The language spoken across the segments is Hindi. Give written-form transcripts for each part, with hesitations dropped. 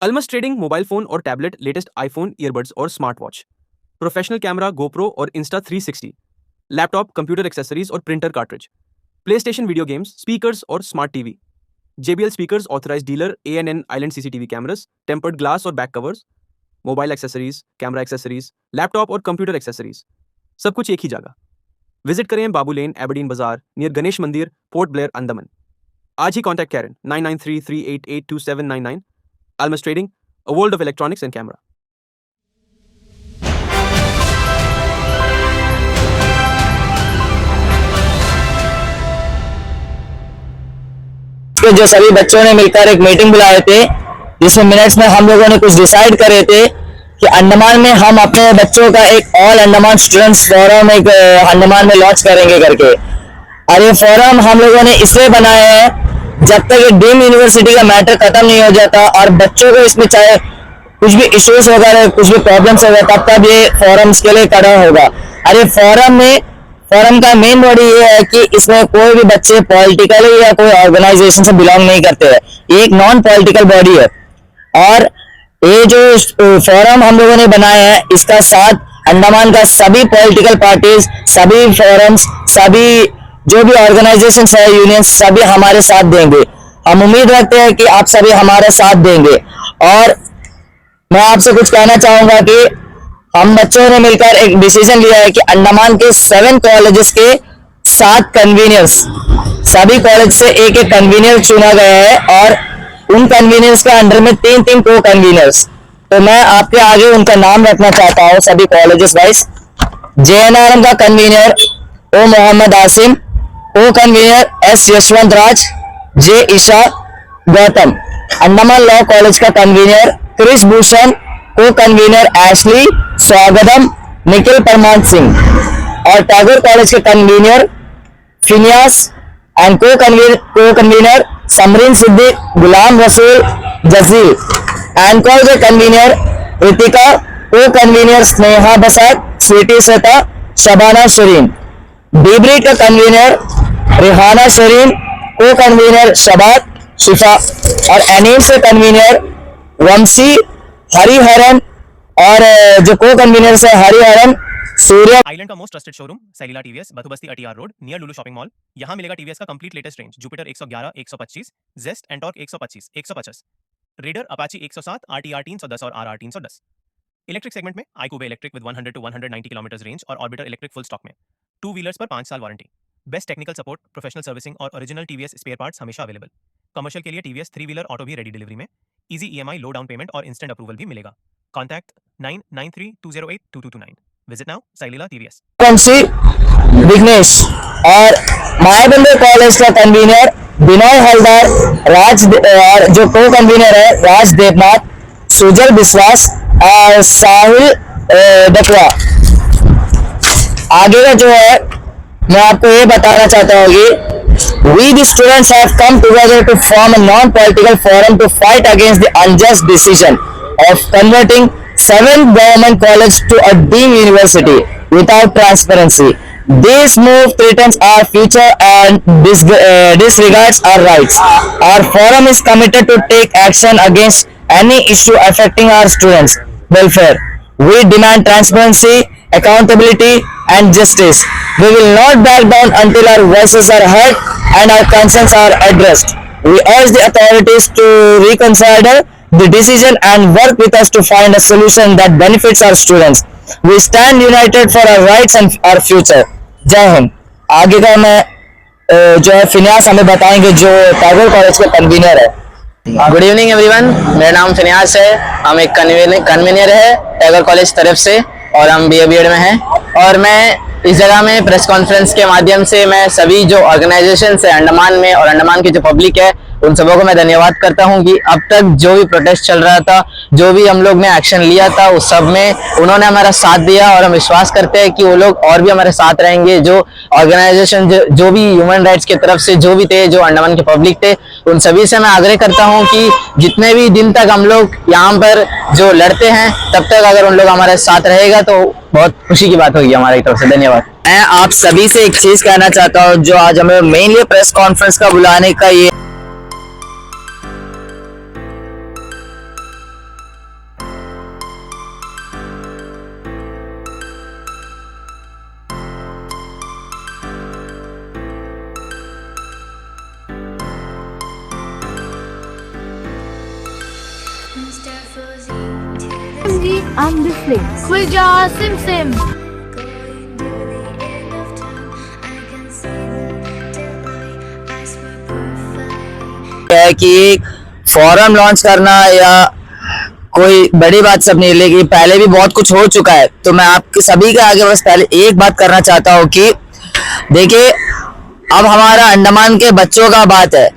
अलमस ट्रेडिंग मोबाइल फोन और टैबलेट, लेटेस्ट आईफोन, ईयरबड्स और smart watch, professional camera, GoPro और इंस्टा 360, लैपटॉप, कंप्यूटर एक्सेसरीज और printer cartridge, play station video games, speakers और smart TV, JBL speakers, authorise dealer, ANN island CCTV cameras, tempered glass और back covers, mobile accessories, camera accessories, laptop और कंप्यूटर एक्सेसरीज, सब कुछ एक ही जगह। विजिट करें Babu lane, Aberdeen Bazaar, near Ganesh Mandir, Port Blair, Andaman. आज ही कॉन्टैक्ट करें 9933882799। Almas Trading, a world of electronics and camera. जो सभी बच्चों ने मिलकर एक मीटिंग बुलाए थे, जिसमें मिनट्स में हम लोगों ने कुछ डिसाइड करे थे कि अंडमान में हम अपने बच्चों का एक ऑल अंडमान स्टूडेंट्स फोरम एक अंडमान में लॉन्च करेंगे करके। और ये फोरम हम लोगों ने इसलिए बनाया है जब तक ये डीम यूनिवर्सिटी का मैटर खत्म नहीं हो जाता और बच्चों को इसमें चाहे कुछ भी इश्यूज होगा, कुछ भी प्रॉब्लम्स होगा, तब ये फोरम्स के लिए खड़ा होगा। अरे फोरम का मेन बॉडी ये है कि इसमें कोई भी बच्चे पॉलिटिकल या कोई ऑर्गेनाइजेशन से बिलोंग नहीं करते हैं, ये एक नॉन पॉलिटिकल बॉडी है। और ये जो फोरम हम लोगों ने बनाया है, इसका साथ अंडमान का सभी पॉलिटिकल पार्टीज, सभी फोरम्स, सभी जो भी ऑर्गेनाइजेशंस है, यूनियंस, सभी हमारे साथ देंगे। हम उम्मीद रखते हैं कि आप सभी हमारे साथ देंगे। और मैं आपसे कुछ कहना चाहूंगा कि हम बच्चों ने मिलकर एक डिसीजन लिया है कि अंडमान के 7 कॉलेजेस के 7 कन्वीनर्स, सभी कॉलेज से एक एक कन्वीनर चुना गया है और उन कन्वीनर्स के अंडर में 3-3 को कन्वीनर्स। तो मैं आपके आगे उनका नाम रखना चाहता हूँ सभी कॉलेजेस वाइज। JNRM का कन्वीनर ओ Mohammed Asim, co convener S Yashwant Raj, J Isha Gautam. Andaman law college का convener Krish Bhushan, co convener Ashley Swagatam, Nikhil Parman Singh. और टैगोर कॉलेज के convener Phineas and co convener Samreen Siddique, Ghulam Rasool, Jazeel. एंकॉल के convener Ritika, co convener Sneha Basak, Sweety Shweta, Shabana Shireen. डीब्रीड का कन्वीनर रिहाना शरीन, को कन्वीनर शबात शिफा। और एनीम से कन्वीनर वंशी हरिहरन और जो को कन्वीनर से हरिहरन सूर्य। आइलैंड का most trusted showroom Salila TVS, Bathubasti Atiyar road, near Lulu shopping mall. यहां मिलेगा TVS का complete latest range, Jupiter 111, 125, Zest NTorq 125, 150, Raider Apache 107, RTR 310 और RR 310। इलेक्ट्रिक सेगमेंट में iQube electric with 100 to 190 kilometre range और ऑर्बिटर इलेक्ट्रिक फुल स्टॉक में। 2 व्हीलर्स पर 5 साल warranty, best technical support, professional servicing और ओरिजिनल TVS स्पेयर पार्ट्स हमेशा अवेलेबल। कमर्शियल के लिए TVS 3 व्हीलर ऑटो भी रेडी डिलीवरी में। Easy EMI, low down payment और इंस्टेंट अप्रूवल भी मिलेगा। Contact 9932082229। Visit now Salila TVS। Vanshi Vighnesh. और मायाबंदर कॉलेज का कन्वीनर विनय हलदार, और जो को कन्वीनर है राज देवनाथ, सुजल विश्वास और साहिल डकवा। आगे का जो है मैं आपको ये बताना चाहता हूँ कि we the students have come together to form a non-political forum to fight against the unjust decision of converting 7 government colleges to a deemed university without transparency. This move threatens our future and disregards our rights. Our forum is committed to take action against any issue affecting our students' welfare. We demand transparency, accountability and justice. We will not back down until our voices are heard and our concerns are addressed. We urge the authorities to reconsider the decision and work with us to find a solution that benefits our students. We stand united for our rights and our future. जय हिंद। आगे का मैं जो है फिनियास हमें बताएंगे, जो टैगोर कॉलेज के कन्वीनर है। गुड इवनिंग एवरीवन, मेरा नाम फिनियास है। हम एक कन्वीनर है टैगोर कॉलेज तरफ से और हम BA BEd में हैं। और मैं इस जगह में प्रेस कॉन्फ्रेंस के माध्यम से मैं सभी जो ऑर्गेनाइजेशन है अंडमान में और अंडमान की जो पब्लिक है उन सबों को मैं धन्यवाद करता हूं कि अब तक जो भी प्रोटेस्ट चल रहा था, जो भी हम लोग ने एक्शन लिया था, उस सब में उन्होंने हमारा साथ दिया और हम विश्वास करते हैं कि वो लोग और भी हमारे साथ रहेंगे। जो ऑर्गेनाइजेशन जो भी ह्यूमन राइट्स की तरफ से जो भी थे, जो अंडमान के पब्लिक थे, उन सभी से मैं आग्रह करता हूँ कि जितने भी दिन तक हम लोग यहाँ पर जो लड़ते हैं, तब तक अगर उन लोग हमारे साथ रहेगा तो बहुत खुशी की बात होगी हमारी तरफ से। धन्यवाद। मैं आप सभी से एक चीज कहना चाहता हूँ, जो आज हमें मेनली प्रेस कॉन्फ्रेंस का बुलाने का ये I'm listening. Khuja Sim Sim. है कि एक फॉरम लॉन्च करना या कोई बड़ी बात सब नहीं, लेकिन पहले भी बहुत कुछ हो चुका है। तो मैं आपके सभी के आगे बस पहले एक बात करना चाहता हूँ कि देखिए, अब हमारा अंडमान के बच्चों का बात है।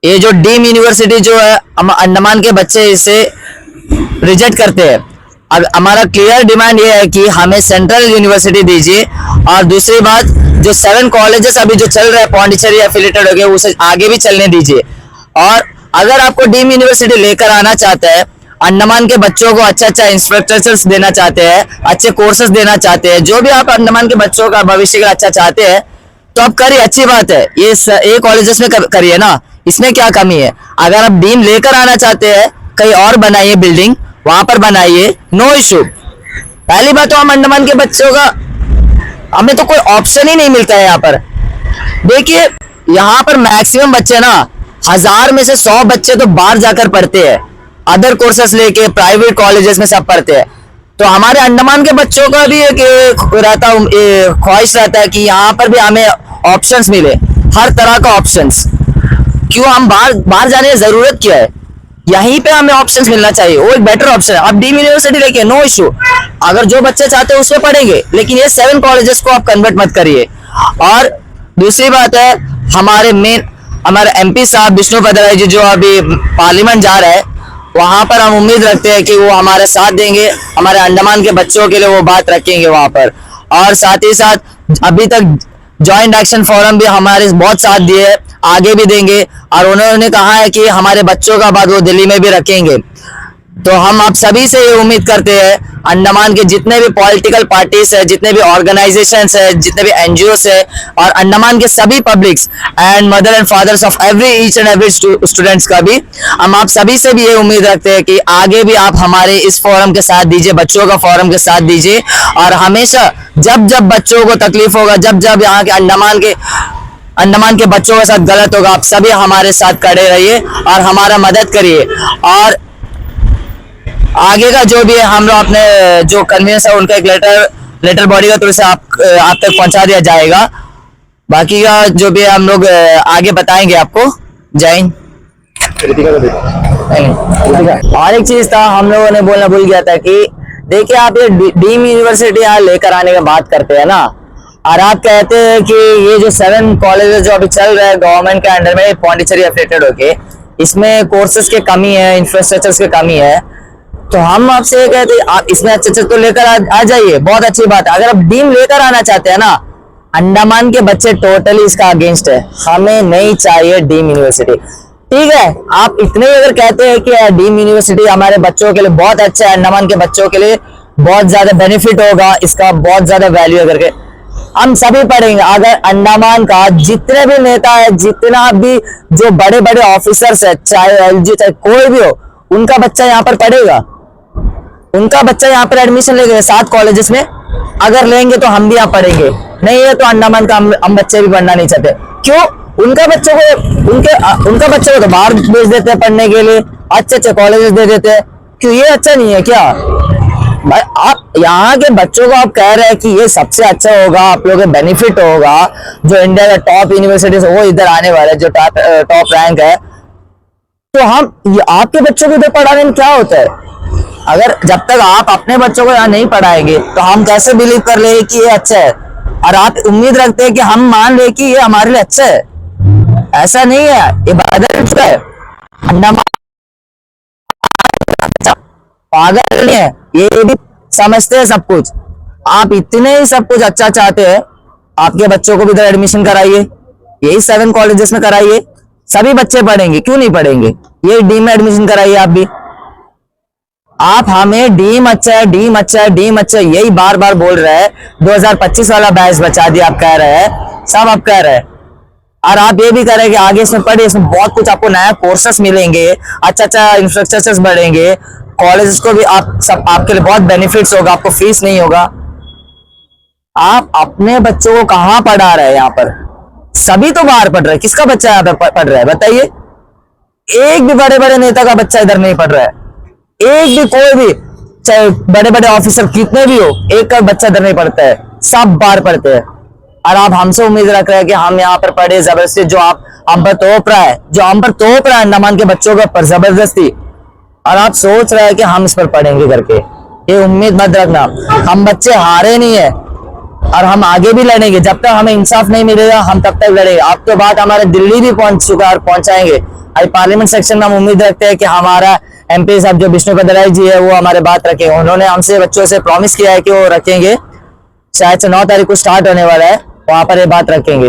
ये जो डीम यूनिवर्सिटी जो है, हम अंडमान के बच्चे इसे रिजेक्ट करते हैं। अब हमारा क्लियर डिमांड ये है कि हमें सेंट्रल यूनिवर्सिटी दीजिए। और दूसरी बात, जो 7 कॉलेजेस अभी जो चल रहे हैं पौंडीचेरी एफिलिएटेड हो गए, उसे आगे भी चलने दीजिए। और अगर आपको डीम यूनिवर्सिटी लेकर आना चाहता है, अंडमान के बच्चों को अच्छा अच्छा इंफ्रास्ट्रक्चर देना चाहते हैं, अच्छे कोर्सेज देना चाहते हैं, जो भी आप अंडमान के बच्चों का भविष्य का अच्छा चाहते हैं, तो आप करिए, अच्छी बात है। ये कॉलेजेस में करिए ना, इसमें क्या कमी है। अगर आप डीम लेकर आना चाहते हैं, कहीं और बनाइए बिल्डिंग, वहां पर बनाइए, नो इशू। पहली बात तो हम अंडमान के बच्चों का, हमें तो कोई ऑप्शन ही नहीं मिलता है यहाँ पर। देखिए, यहाँ पर मैक्सिमम बच्चे ना, 1000 में से 100 बच्चे तो बाहर जाकर पढ़ते हैं, अदर कोर्सेस लेके प्राइवेट कॉलेजेस में सब पढ़ते हैं। तो हमारे अंडमान के बच्चों का भी एक रहता ख्वाहिश रहता है कि यहाँ पर भी हमें ऑप्शंस मिले, हर तरह का ऑप्शंस। क्यों हम बाहर जाने की जरूरत क्या है, यहीं पे हमें ऑप्शंस मिलना चाहिए, वो एक बेटर ऑप्शन है। आप डीम यूनिवर्सिटी लेके नो इशू, अगर जो बच्चे चाहते हैं उसमें पढ़ेंगे, लेकिन ये 7 कॉलेजेस को आप कन्वर्ट मत करिए। और दूसरी बात है, हमारे एमपी साहब विष्णु पदराई जी जो अभी पार्लियामेंट जा रहे हैं, वहां पर हम उम्मीद रखते हैं कि वो हमारे साथ देंगे, हमारे अंडमान के बच्चों के लिए वो बात रखेंगे वहां पर। और साथ ही साथ अभी तक जॉइंट एक्शन फोरम भी हमारे बहुत साथ दिए, आगे भी देंगे। और उन्होंने कहा है कि हमारे बच्चों का बात वो दिल्ली में भी रखेंगे। तो हम आप सभी से ये उम्मीद करते हैं, अंडमान के जितने भी पॉलिटिकल पार्टीज है, जितने भी ऑर्गेनाइजेशंस है, जितने भी एनजीओस है, और अंडमान के सभी publics and mother and fathers of each and every students का भी हम आप सभी से भी ये उम्मीद रखते हैं कि आगे भी आप हमारे इस फोरम के साथ दीजिए, बच्चों का फोरम के साथ दीजिए। और हमेशा जब जब बच्चों को तकलीफ होगा, जब जब यहाँ के अंडमान के बच्चों के साथ गलत होगा, आप सभी हमारे साथ खड़े रहिए और हमारा मदद करिए। और आगे का जो भी है, हम लोग अपने जो कन्वीनर्स है उनका एक लेटर बॉडी का थ्रू से आप तक पहुंचा दिया जाएगा। बाकी का जो भी है हम लोग आगे बताएंगे आपको। जय हिंद। और एक चीज था, हम लोगों ने बोलना भूल गया था कि देखिए, आप ये डीम यूनिवर्सिटी यहाँ लेकर आने की बात करते हैं ना, और आप कहते हैं कि ये जो 7 कॉलेजेस जो अभी चल रहे हैं गवर्नमेंट के अंडर में पौंडीचेरी एफिलिएटेड होके, इसमें कोर्सेज की कमी है, इंफ्रास्ट्रक्चर की कमी है। तो हम आपसे ये कहते हैं, आप इसमें अच्छे तो लेकर आ जाइए, बहुत अच्छी बात है। अगर आप डीम लेकर आना चाहते हैं ना, अंडमान के बच्चे टोटली इसका अगेंस्ट है, हमें नहीं चाहिए डीम यूनिवर्सिटी। ठीक है, आप इतने अगर कहते हैं कि डीम यूनिवर्सिटी हमारे बच्चों के लिए बहुत अच्छा है, अंडमान के बच्चों के लिए बहुत ज्यादा बेनिफिट होगा, इसका बहुत ज्यादा वैल्यू है करके, हम सभी पढ़ेंगे। अगर अंडमान का जितने भी नेता है, जितना भी जो बड़े बड़े ऑफिसर्स है, चाहे एलजी चाहे कोई भी हो, उनका बच्चा यहाँ पर पढ़ेगा, उनका बच्चा यहाँ पर एडमिशन लेंगे 7 कॉलेजेस में। अगर लेंगे तो हम भी यहाँ पढ़ेंगे, नहीं है तो अंडमान का हम बच्चे भी पढ़ना नहीं चाहते। क्यों? उनका बच्चों को तो बाहर भेज देते हैं पढ़ने के लिए, अच्छे कॉलेजेस दे देते हैं। क्यों? ये अच्छा नहीं है क्या? आप यहाँ के बच्चों को आप कह रहे हैं कि ये सबसे अच्छा होगा, आप लोगों के बेनिफिट होगा, जो इंडिया का टॉप यूनिवर्सिटीज वो इधर आने वाले हैं, जो टॉप रैंक है, तो हम आपके बच्चों को इधर पढ़ाने में क्या होता है? अगर जब तक आप अपने बच्चों को यहाँ नहीं पढ़ाएंगे तो हम कैसे बिलीव कर ले कि ये अच्छा है, और आप उम्मीद रखते हैं कि हम मान ले कि ये हमारे लिए अच्छा है। ऐसा नहीं है, ये बदल चुका है। पागल नहीं है, ये भी समझते हैं सब कुछ। आप इतने ही सब कुछ अच्छा चाहते हैं, आपके बच्चों को भी इधर एडमिशन कराइए, यही 7 कॉलेजेस में कराइए, सभी बच्चे पढ़ेंगे। क्यों नहीं पढ़ेंगे? ये डीम में एडमिशन कराइए आप भी। आप हमें डीम अच्छा है, डीम अच्छा है, डीम अच्छा है, यही बार बार बोल रहे हैं। 2025 वाला बैच बचा दिया आप कह रहे हैं, सब आप कह रहे हैं। और आप ये भी कह रहे हैं कि आगे इसमें पढ़िए, इसमें बहुत कुछ आपको नया कोर्सेस मिलेंगे, अच्छा इंफ्रास्ट्रक्चर बढ़ेंगे, कॉलेजेस को भी आपके लिए बहुत बेनिफिट्स होगा, आपको फीस नहीं होगा। आप अपने बच्चों को कहाँ पढ़ा रहे हैं? यहाँ पर सभी तो बाहर पढ़ रहे हैं, किसका बच्चा यहाँ पर पढ़ रहा है बताइए? एक भी बड़े बड़े नेता का बच्चा इधर नहीं पढ़ रहा है। एक भी कोई भी, चाहे बड़े बड़े ऑफिसर कितने भी हो, एक का बच्चा इधर नहीं पढ़ता है, सब बाहर पढ़ते हैं। और आप हमसे उम्मीद रख रहे हैं कि हम यहाँ पर पढ़े जबरदस्ती, जो आप हम पर तोप रहा है अंडमान के बच्चों के ऊपर जबरदस्ती, और आप सोच रहे हैं कि हम इस पर पढ़ेंगे करके, ये उम्मीद मत रखना। हम बच्चे हारे नहीं है और हम आगे भी लड़ेंगे, जब तक हमें इंसाफ नहीं मिलेगा हम तब तक लड़ेंगे। आपके बाद हमारे दिल्ली भी पहुंच चुका और पहुंचाएंगे। अभी पार्लियामेंट सेक्शन में हम उम्मीद रखते हैं कि हमारा MP साहब जो विष्णु पदराई जी है वो हमारे बात रखेंगे। उन्होंने हमसे बच्चों से प्रॉमिस किया है कि वो रखेंगे, शायद से 9 तारीख को स्टार्ट होने वाला है, वहां पर ये बात रखेंगे।